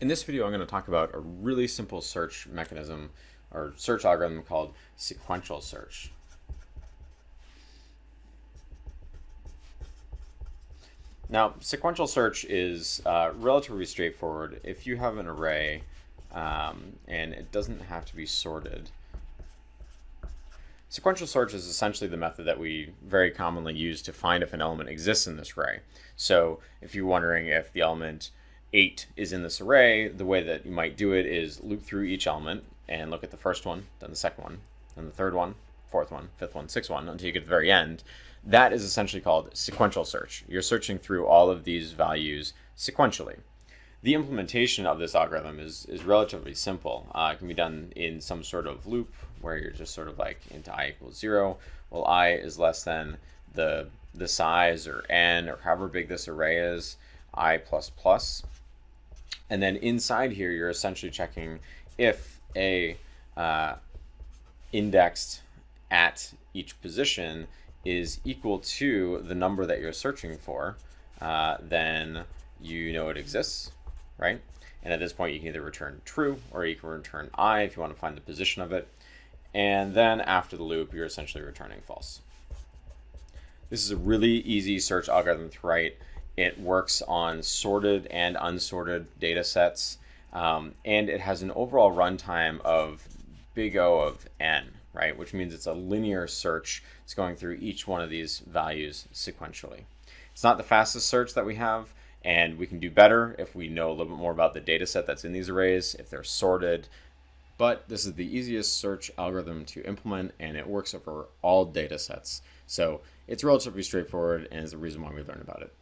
In this video, I'm going to talk about a really simple search mechanism or search algorithm called sequential search. Now, sequential search is relatively straightforward. If you have an array and it doesn't have to be sorted, sequential search is essentially the method that we very commonly use to find if an element exists in this array. So if you're wondering if the element 8 is in this array, the way that you might do it is loop through each element and look at the first one, then the second one, then the third one, fourth one, fifth one, sixth one, until you get to the very end. That is essentially called sequential search. You're searching through all of these values sequentially. The implementation of this algorithm is relatively simple. It can be done in some sort of loop where you're just sort of like into I equals 0. Well, I is less than the size or n or however big this array is, I plus plus. And then inside here, you're essentially checking if a indexed at each position is equal to the number that you're searching for, then you know it exists, right? And at this point, you can either return true or you can return I if you want to find the position of it. And then after the loop, you're essentially returning false. This is a really easy search algorithm to write. It works on sorted and unsorted data sets, and it has an overall runtime of big O of n, right? Which means it's a linear search. It's going through each one of these values sequentially. It's not the fastest search that we have, and we can do better if we know a little bit more about the data set that's in these arrays, if they're sorted. But this is the easiest search algorithm to implement, and it works over all data sets. So it's relatively straightforward and is the reason why we learned about it.